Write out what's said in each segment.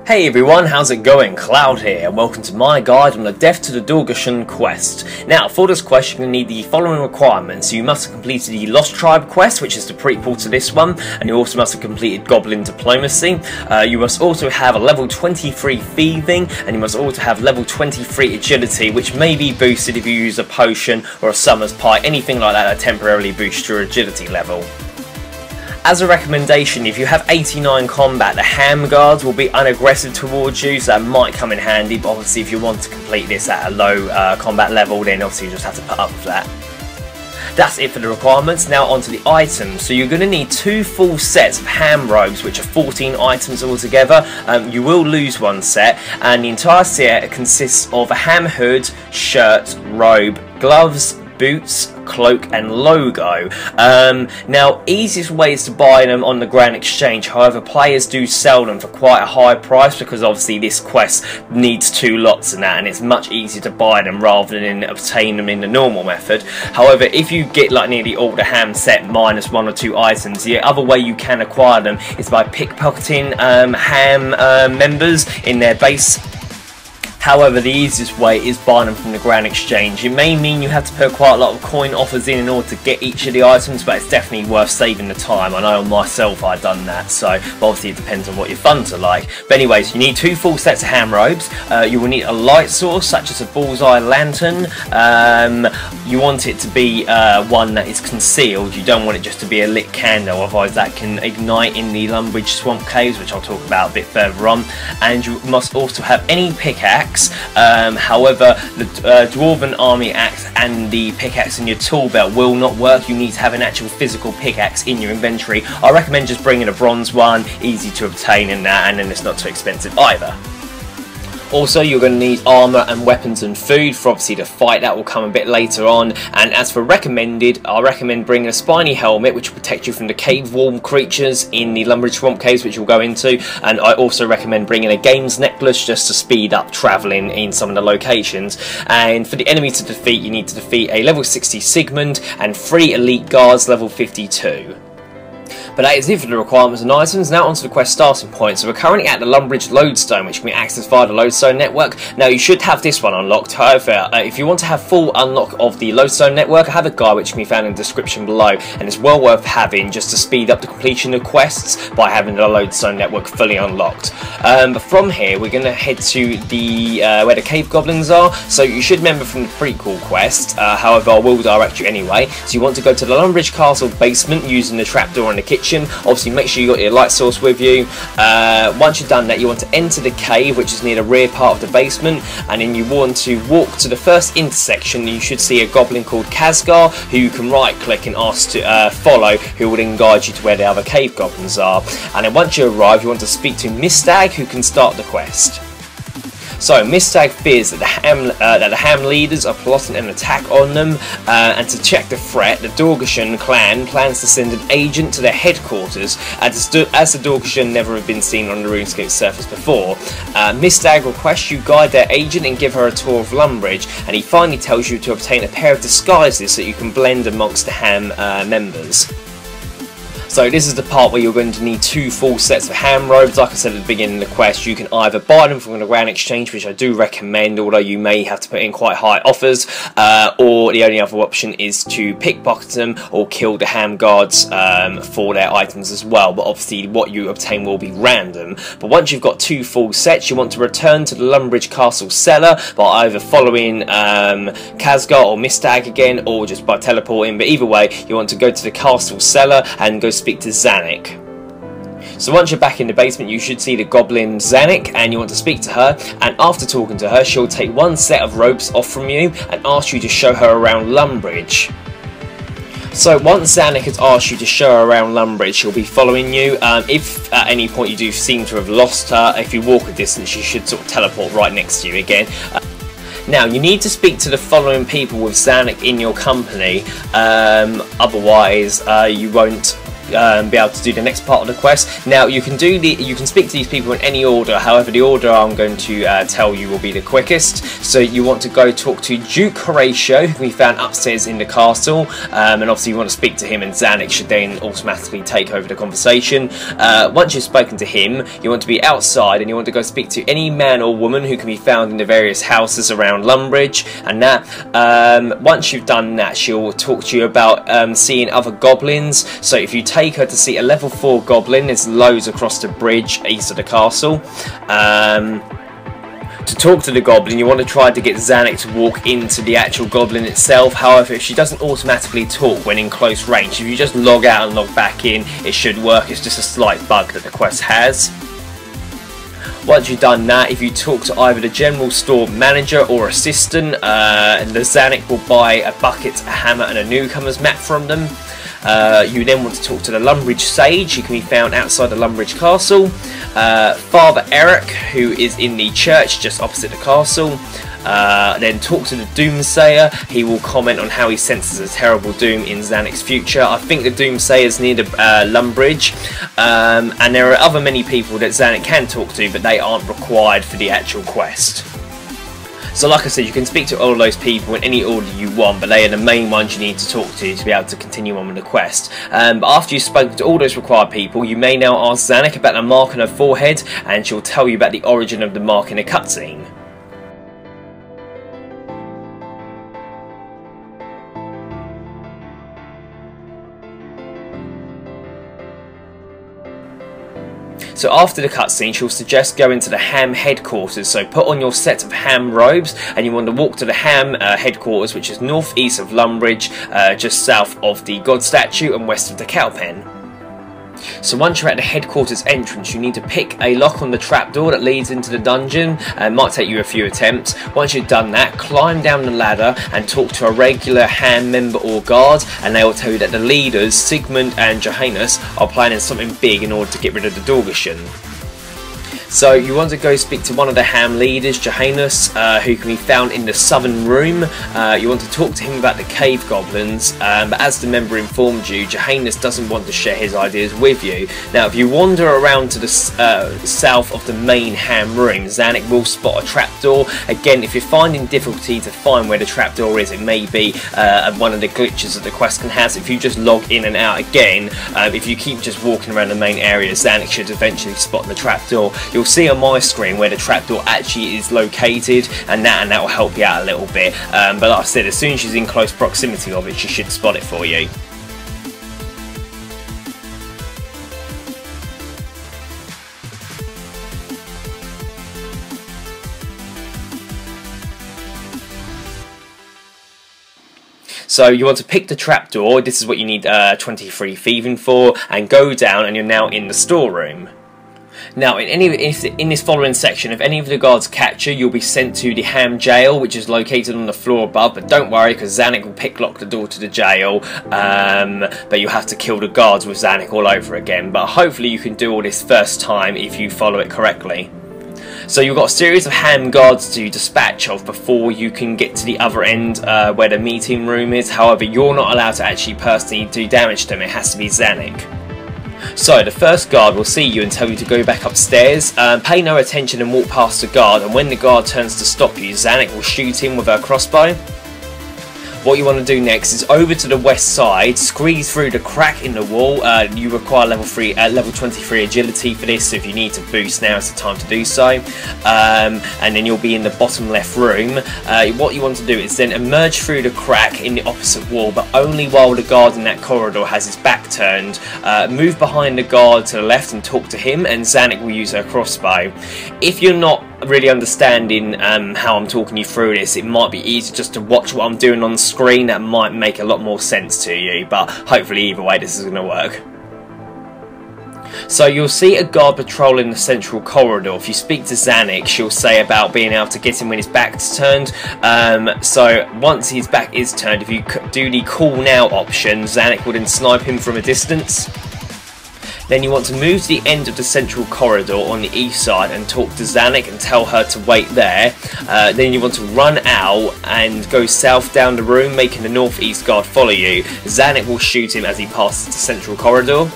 Hey everyone, how's it going? Cloud here, and welcome to my guide on the Death to the Dorgeshuun quest. Now, for this quest, you're going to need the following requirements. You must have completed the Lost Tribe quest, which is the prequel to this one, and you also must have completed Goblin Diplomacy. You must also have a level 23 Thieving, and you must also have level 23 Agility, which may be boosted if you use a potion or a Summer's Pie, anything like that temporarily boosts your Agility level. As a recommendation, if you have 89 combat, the H.A.M guards will be unaggressive towards you, so that might come in handy, but obviously if you want to complete this at a low combat level, then obviously you just have to put up with that. That's it for the requirements. Now onto the items. So you're going to need 2 full sets of H.A.M robes, which are 14 items altogether. You will lose one set, and the entire set consists of a H.A.M hood, shirt, robe, gloves, boots, cloak and logo. Now, easiest way is to buy them on the Grand Exchange. However, players do sell them for quite a high price because obviously this quest needs 2 lots and that, and it's much easier to buy them rather than obtain them in the normal method. However, if you get like nearly all the H.A.M set minus 1 or 2 items, the other way you can acquire them is by pickpocketing H.A.M members in their base. However, the easiest way is buying them from the Grand Exchange. It may mean you have to put quite a lot of coin offers in order to get each of the items, but it's definitely worth saving the time. I know myself I've done that, so obviously it depends on what your funds are like. But anyways, you need 2 full sets of H.A.M robes. You will need a light source such as a bullseye lantern. You want it to be one that is concealed. You don't want it just to be a lit candle, otherwise that can ignite in the Lumbridge swamp caves, which I'll talk about a bit further on. And you must also have any pickaxe. However, the Dwarven Army Axe and the pickaxe in your tool belt will not work. You need to have an actual physical pickaxe in your inventory. I recommend just bringing a bronze one, easy to obtain in that, and then it's not too expensive either. Also, you're going to need armour and weapons and food for obviously the fight. That will come a bit later on. And as for recommended, I recommend bringing a Spiny Helmet, which will protect you from the cave wall creatures in the Lumbridge swamp caves, which we'll go into. And I also recommend bringing a games necklace just to speed up travelling in some of the locations. And for the enemy to defeat, you need to defeat a level 60 Sigmund and 3 elite guards level 52. But that is it for the requirements and items. Now onto the quest starting point. So we're currently at the Lumbridge Lodestone, which can be accessed via the Lodestone network. Now you should have this one unlocked. However, if you want to have full unlock of the Lodestone network, I have a guide which can be found in the description below, and it's well worth having just to speed up the completion of quests by having the Lodestone network fully unlocked. But from here we're going to head to the where the cave goblins are. So you should remember from the prequel quest. However, I will direct you anyway. So you want to go to the Lumbridge Castle basement using the trapdoor in the kitchen. Obviously make sure you got your light source with you. Once you've done that, you want to enter the cave, which is near the rear part of the basement, and then you want to walk to the first intersection. You should see a goblin called Khazgar, who you can right click and ask to follow, who will then guide you to where the other cave goblins are. And then once you arrive, you want to speak to Mistag, who can start the quest. So, Mistag fears that the H.A.M leaders are plotting an attack on them, and to check the threat, the Dorgeshuun clan plans to send an agent to their headquarters, as the Dorgeshuun never have been seen on the RuneScape surface before. Mistag requests you guide their agent and give her a tour of Lumbridge, and he finally tells you to obtain a pair of disguises so you can blend amongst the H.A.M members. So this is the part where you're going to need 2 full sets of H.A.M robes. Like I said at the beginning of the quest, you can either buy them from the Grand Exchange, which I do recommend, although you may have to put in quite high offers, or the only other option is to pickpocket them or kill the H.A.M guards for their items as well. But obviously what you obtain will be random. But once you've got 2 full sets, you want to return to the Lumbridge Castle cellar by either following Khazgar or Mistag again, or just by teleporting. But either way, you want to go to the castle cellar and go speak to Zanik. So once you're back in the basement, you should see the goblin Zanik, and you want to speak to her, and after talking to her, she'll take 1 set of ropes off from you and ask you to show her around Lumbridge. So once Zanik has asked you to show her around Lumbridge, she'll be following you. If at any point you do seem to have lost her, if you walk a distance, she should sort of teleport right next to you again. Now, you need to speak to the following people with Zanik in your company, otherwise you won't be able to do the next part of the quest. Now you can speak to these people in any order, however the order I'm going to tell you will be the quickest. So you want to go talk to Duke Horatio, who can be found upstairs in the castle, and obviously you want to speak to him, and Xanax should then automatically take over the conversation. Once you've spoken to him, you want to be outside and you want to go speak to any man or woman who can be found in the various houses around Lumbridge, and that once you've done that, she'll talk to you about seeing other goblins. So if you take her to see a level 4 goblin, there's loads across the bridge east of the castle. To talk to the goblin, you want to try to get Xanax to walk into the actual goblin itself. However, if she doesn't automatically talk when in close range, if you just log out and log back in, it should work. It's just a slight bug that the quest has. Once you've done that, if you talk to either the general store manager or assistant, the Xanax will buy a bucket, a hammer and a newcomer's map from them. You then want to talk to the Lumbridge Sage, who can be found outside the Lumbridge Castle. Father Eric, who is in the church just opposite the castle. Then talk to the Doomsayer. He will comment on how he senses a terrible doom in Xanax's future. I think the Doomsayer's near the Lumbridge, and there are other many people that Xanax can talk to, but they aren't required for the actual quest. So like I said, you can speak to all of those people in any order you want, but they are the main ones you need to talk to be able to continue on with the quest. But after you've spoken to all those required people, you may now ask Xanax about the mark on her forehead, and she'll tell you about the origin of the mark in a cutscene. So after the cutscene, she'll suggest going to the H.A.M headquarters. So put on your set of H.A.M robes, and you want to walk to the H.A.M headquarters, which is northeast of Lumbridge, just south of the God statue and west of the cow pen. So once you're at the headquarters entrance, you need to pick a lock on the trapdoor that leads into the dungeon. It might take you a few attempts. Once you've done that, climb down the ladder and talk to a regular H.A.M member or guard, and they will tell you that the leaders, Sigmund and Jagex, are planning something big in order to get rid of the Dorgeshuun. So you want to go speak to one of the H.A.M leaders, Jagex, who can be found in the southern room. You want to talk to him about the cave goblins, but as the member informed you, Jagex doesn't want to share his ideas with you. Now if you wander around to the south of the main H.A.M room, Xanax will spot a trapdoor. Again, if you're finding difficulty to find where the trapdoor is, it may be one of the glitches that the quest can have. So if you just log in and out again, if you keep just walking around the main area, Xanax should eventually spot the trapdoor. You'll see on my screen where the trapdoor actually is located, and that will help you out a little bit. But like I said, as soon as she's in close proximity of it, she should spot it for you. So you want to pick the trapdoor. This is what you need 23 thieving for, and go down, and you're now in the storeroom. Now, in this following section, if any of the guards capture, you'll be sent to the H.A.M jail, which is located on the floor above. But don't worry, because Xanax will picklock the door to the jail. But you have to kill the guards with Xanax all over again. But hopefully you can do all this first time if you follow it correctly. So you've got a series of H.A.M guards to dispatch of before you can get to the other end where the meeting room is. However, you're not allowed to actually personally do damage to them. It has to be Xanax. So the first guard will see you and tell you to go back upstairs. Pay no attention and walk past the guard, and when the guard turns to stop you, Xanax will shoot him with her crossbow. What you want to do next is over to the west side, squeeze through the crack in the wall. You require level 23 agility for this, so if you need to boost, now is the time to do so. And then you'll be in the bottom left room. What you want to do is then emerge through the crack in the opposite wall, but only while the guard in that corridor has his back turned. Move behind the guard to the left and talk to him, and Xanax will use her crossbow. If you're not really understanding how I'm talking you through this, it might be easy just to watch what I'm doing on the screen. That might make a lot more sense to you, but hopefully either way this is going to work. So you'll see a guard patrolling the central corridor. If you speak to Xanax, she'll say about being able to get him when his back's turned. So once his back is turned, if you do the call now option, Xanax will then snipe him from a distance. Then you want to move to the end of the central corridor on the east side and talk to Zanuck and tell her to wait there. Then you want to run out and go south down the room, making the northeast guard follow you. Zanuck will shoot him as he passes the central corridor.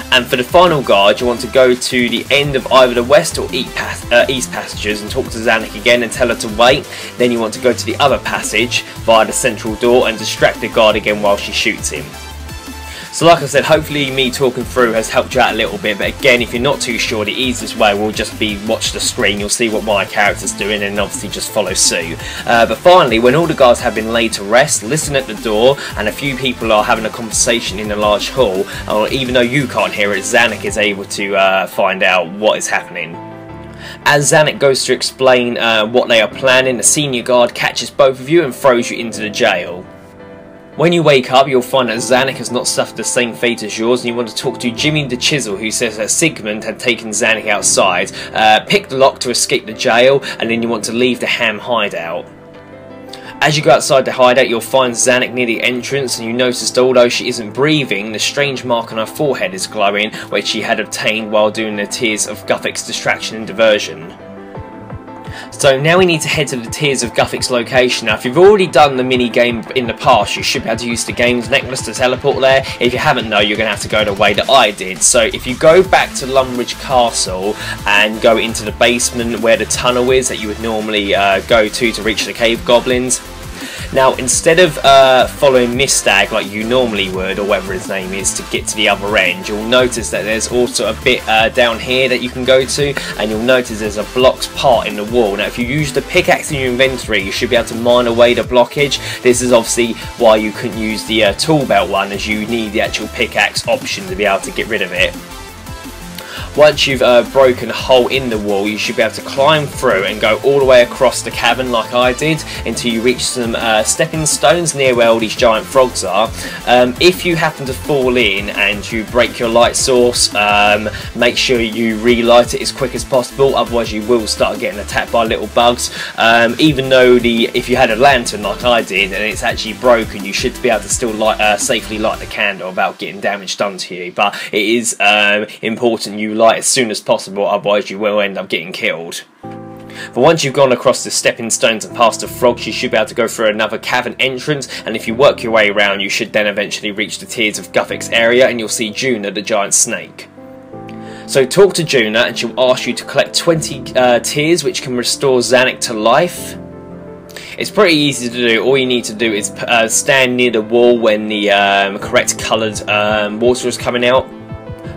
And for the final guard, you want to go to the end of either the west or east passages and talk to Zanuck again and tell her to wait. Then you want to go to the other passage via the central door and distract the guard again while she shoots him. So like I said, hopefully me talking through has helped you out a little bit, but again, if you're not too sure, the easiest way will just be watch the screen. You'll see what my character's doing and obviously just follow suit. But finally, when all the guards have been laid to rest, listen at the door, and a few people are having a conversation in the large hall, or even though you can't hear it, Zanuck is able to find out what is happening. As Zanuck goes to explain what they are planning, the senior guard catches both of you and throws you into the jail. When you wake up, you'll find that Zanuck has not suffered the same fate as yours, and you want to talk to Jimmy the Chisel, who says that Sigmund had taken Zanuck outside, pick the lock to escape the jail, and then you want to leave the H.A.M hideout. As you go outside the hideout, you'll find Zanuck near the entrance, and you notice that although she isn't breathing, the strange mark on her forehead is glowing, which she had obtained while doing the Tears of Guthix distraction and diversion. So now we need to head to the Tears of Guthix location. Now if you've already done the mini game in the past, you should be able to use the game's necklace to teleport there. If you haven't though, you're going to have to go the way that I did. So if you go back to Lumbridge Castle and go into the basement where the tunnel is that you would normally go to reach the cave goblins. Now instead of following Mistag like you normally would, or whatever his name is, to get to the other end, you'll notice that there's also a bit down here that you can go to, and you'll notice there's a blocked part in the wall. Now if you use the pickaxe in your inventory, you should be able to mine away the blockage. This is obviously why you couldn't use the tool belt one, as you need the actual pickaxe option to be able to get rid of it. Once you've broken a hole in the wall, you should be able to climb through and go all the way across the cavern like I did until you reach some stepping stones near where all these giant frogs are. If you happen to fall in and you break your light source, make sure you relight it as quick as possible, otherwise you will start getting attacked by little bugs. Even though if you had a lantern like I did and it's actually broken, you should be able to still safely light the candle without getting damage done to you, but it is important you light as soon as possible, otherwise you will end up getting killed. But once you've gone across the stepping stones and past the frogs, you should be able to go through another cavern entrance, and if you work your way around, you should then eventually reach the Tears of Guthix area, and you'll see Juna the giant snake. So talk to Juna and she'll ask you to collect 20 tears, which can restore Zanuck to life. It's pretty easy to do. All you need to do is stand near the wall when the correct coloured water is coming out.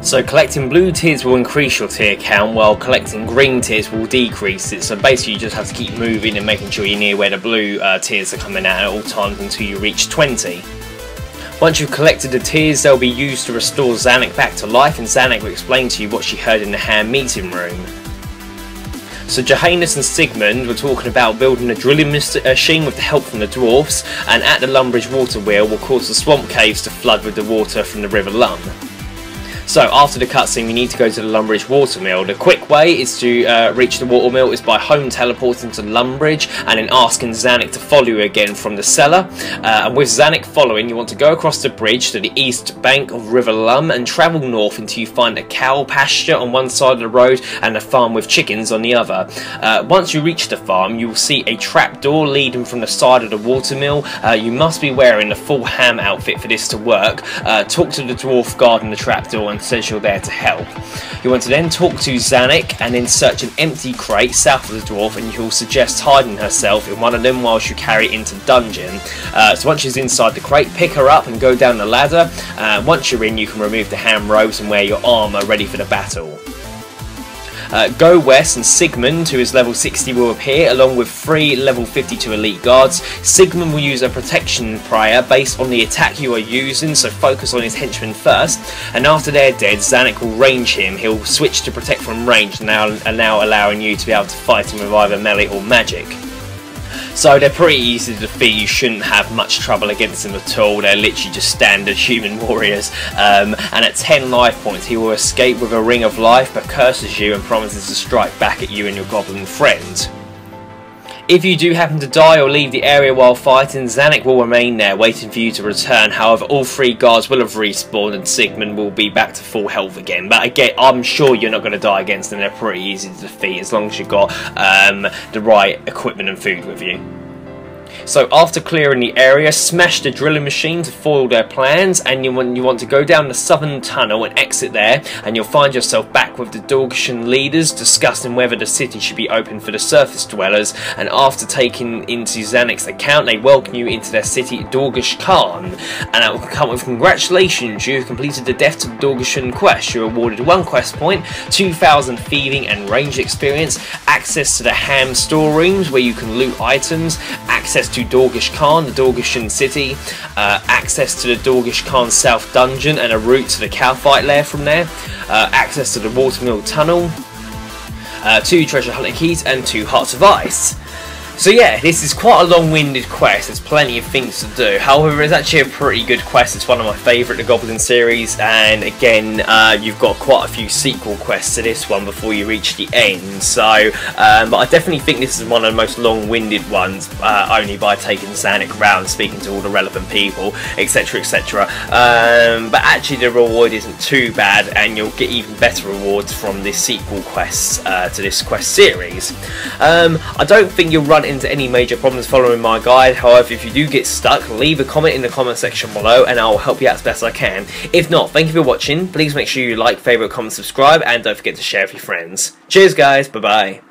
So collecting blue tears will increase your tier count, while collecting green tears will decrease it. So basically you just have to keep moving and making sure you're near where the blue tears are coming out at all times until you reach 20. Once you've collected the tears, they'll be used to restore Zanuck back to life, and Zanuck will explain to you what she heard in the H.A.M meeting room. So Johannes and Sigmund were talking about building a drilling machine with the help from the dwarfs, and at the Lumbridge water wheel will cause the swamp caves to flood with the water from the River Lum. So after the cutscene, you need to go to the Lumbridge watermill. The quick way is to reach the watermill is by home teleporting to Lumbridge and then asking Zanuck to follow you again from the cellar. And with Zanuck following, you want to go across the bridge to the east bank of River Lum and travel north until you find a cow pasture on one side of the road and a farm with chickens on the other. Once you reach the farm, you will see a trapdoor leading from the side of the watermill. You must be wearing the full H.A.M outfit for this to work. Talk to the dwarf guarding the trapdoor and says you're there to help. You want to then talk to Zanuck and then search an empty crate south of the dwarf, and he'll suggest hiding herself in one of them while you carry it into the dungeon. So once she's inside the crate, pick her up and go down the ladder. Once you're in, you can remove the H.A.M robes and wear your armour ready for the battle. Go west and Sigmund, who is level 60, will appear along with 3 level 52 elite guards. Sigmund will use a protection prayer based on the attack you are using, so focus on his henchmen first, and after they're dead, Zanuck will range him. He'll switch to protect from range, now allowing you to be able to fight him with either melee or magic. So they're pretty easy to defeat. You shouldn't have much trouble against them at all. They're literally just standard human warriors. And at 10 life points he will escape with a ring of life, but curses you and promises to strike back at you and your goblin friends. If you do happen to die or leave the area while fighting, Zanuck will remain there waiting for you to return. However, all 3 guards will have respawned and Sigmund will be back to full health again. But again, I'm sure you're not going to die against them. They're pretty easy to defeat as long as you've got the right equipment and food with you. So after clearing the area, smash the drilling machine to foil their plans, and you want to go down the southern tunnel and exit there, and you'll find yourself back with the Dorgeshuun leaders discussing whether the city should be open for the surface dwellers. And after taking into Zanuck's account, they welcome you into their city, Dorgeshuun, and that will come with congratulations, you've completed the Death to the Dorgeshuun quest. You're awarded 1 quest point, 2,000 thieving and range experience, access to the H.A.M storerooms where you can loot items, access to Dorgeshuun, the Dorgeshuun city, access to the Dorgeshuun South dungeon and a route to the cow fight lair from there, access to the watermill tunnel, 2 treasure hunting keys and 2 hearts of ice. So yeah, this is quite a long-winded quest, there's plenty of things to do. However, it's actually a pretty good quest, it's one of my favourite the Goblin series, and again, you've got quite a few sequel quests to this one before you reach the end. So, but I definitely think this is one of the most long-winded ones, only by taking Zanuck around, speaking to all the relevant people, etc, etc. But actually the reward isn't too bad, and you'll get even better rewards from this sequel quests to this quest series. I don't think you'll run into any major problems following my guide. However, if you do get stuck, leave a comment in the comment section below and I'll help you out as best I can. If not, thank you for watching. Please make sure you like, favourite, comment, subscribe, and don't forget to share with your friends. Cheers guys, bye bye.